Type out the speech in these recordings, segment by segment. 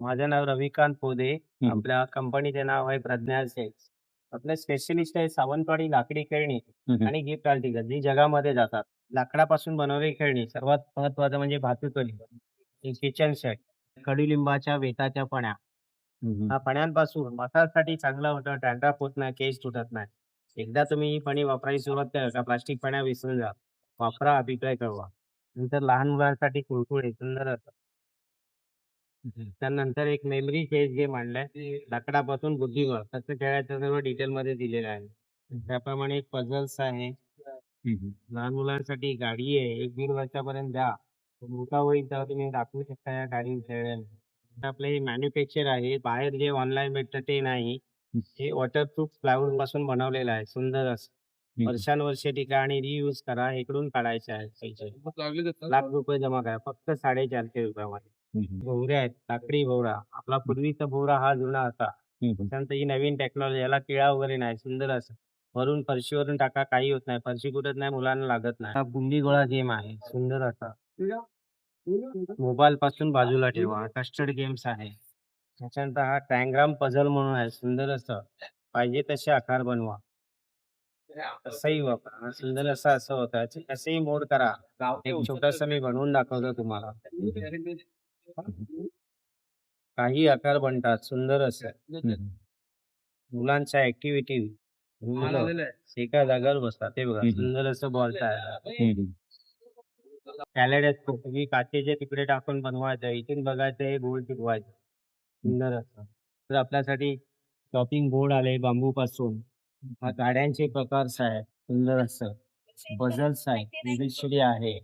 माझं नाव रविकांत पोदे. हं, आपल्या कंपनीचे नाव आहे प्रज्ञा सेल्स. आपले स्पेशलिस्ट आहे सावंतवाडी लाकडी खेळणी हं, हं. आणि गिफ्ट आर्टिकल जी जगामध्ये जातात. लाकडापासून बनवलेली खेळणी सर्वात महत्त्वाचं म्हणजे भातुकली, किचन सेट, कडुलिंबाच्या वेताच्या फण्या. हं, हं. हा फण्यांपासून मसाजसाठी चांगला होतं, डॅन्ड्रफ होत नाही, केस तुटत नाही. एकदा तुम्ही ही फणी वापरायला सुरुवात केली का प्लास्टिक फण्या विसरून जा. वापरा, अभिप्राय कळवा. नंतर लहान मुलांसाठी कुरकुरे सुंदर असतात. त्यानंतर एक मेमरी चेस गेम आणलाय. लाकडापासून बुद्धिबळ कसं खेळायचं सर्व डिटेलमध्ये दिलेलं आहे. त्याप्रमाणे एक पझल्स आहे. हं, हं. लहान मुलांसाठी गाडी आहे. 1-1.5 वर्षापर्यंत द्या. तो मोठा होईल तेव्हा तुम्ही दाखवू शकता या गाडी खेळण्याने. आपलं हे मॅन्युफॅक्चर आहे. बाहेर जे ऑनलाईन भेटतं ते नाही. हं, हे वॉटरप्रूफ प्लायवूड पासून बनवलेलं आहे. सुंदर असं. हं. वर्षानुवर्षे टिका आणि रियूज करा. इकडून काढायचे आहेत पैसे. ₹1,00,000 जमा करा. फक्त ₹450 हं, हं. भोवऱ्या आहेत, लाकडी भोवरा. आपला पूर्वीचा भोवरा हा जुना होता. हं, हं. त्याच्यानंतर ही नवीन टेक्नॉलॉजी याला किडा वगैरे नाही, सुंदर असं. वरून फरशीवरून टाका, काही होत नाही. फरशी तुटत नाही, मुलांना लागत नाही. हा बुंदी गोळा गेम आहे, सुंदर असा. मोबाईल पासून बाजूला ठेवा. कस्टर्ड गेम्स आहे. त्याच्यानंतर हा ट्रायग्राम पझल म्हणून आहे, सुंदर असं. पाहिजे तसे आकार बनवा. कसंही वापरा. सुंदर असं होतं. कसेही मोड करा. एक छोटंसं मी बनवून दाखवतो तुम्हाला. काही आकार बनतात, सुंदर असं. हं, हं. मुलांच्या ॲक्टिव्हिटी मुलं एका जागेवर बसतात. ते बघा, हं, हं. सुंदर असं बॉल तयार. हं, हं. कॅलेडोस्कोप ही काचेचे तुकडे टाकून बनवायचं. इथून बघायचं, हे गोल फिरवायचं. सुंदर असं. तर आपल्यासाठी चॉपिंग बोर्ड आले बांबूपासून. हा गाड्यांचे प्रकार आहे, सुंदर असं. पझल्स आहे, एबीसीडी आहे.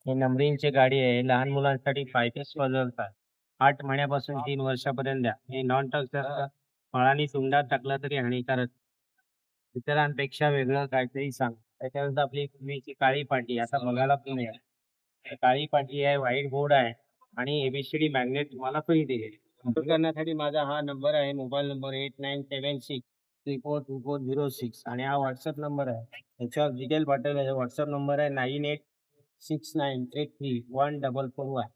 हे नंबरिंगची गाडी आहे. लहान मुलांसाठी 5 पीस पझल्स आहे. 8 महिन्यापासून 3 वर्षापर्यंत द्या. हे नॉन टच असतं. फळांनी तोंडात टाकलं तरी हानिकारक. इतरांपेक्षा वेगळं काहीतरी सांग. त्याच्यानंतर आपली पूर्वीची काळी पाटी आता बघायला पण मिळेल. काळी पाटी आहे, व्हाईट बोर्ड आहे आणि एबीसीडी मॅग्नेट तुम्हाला फ्री दिले. संपर्क करण्यासाठी माझा हा नंबर आहे. मोबाईल नंबर 8976342406 आणि हा WhatsApp नंबर आहे. त्याच्यावर डिटेल पाठवले. WhatsApp नंबर आहे 9869831441.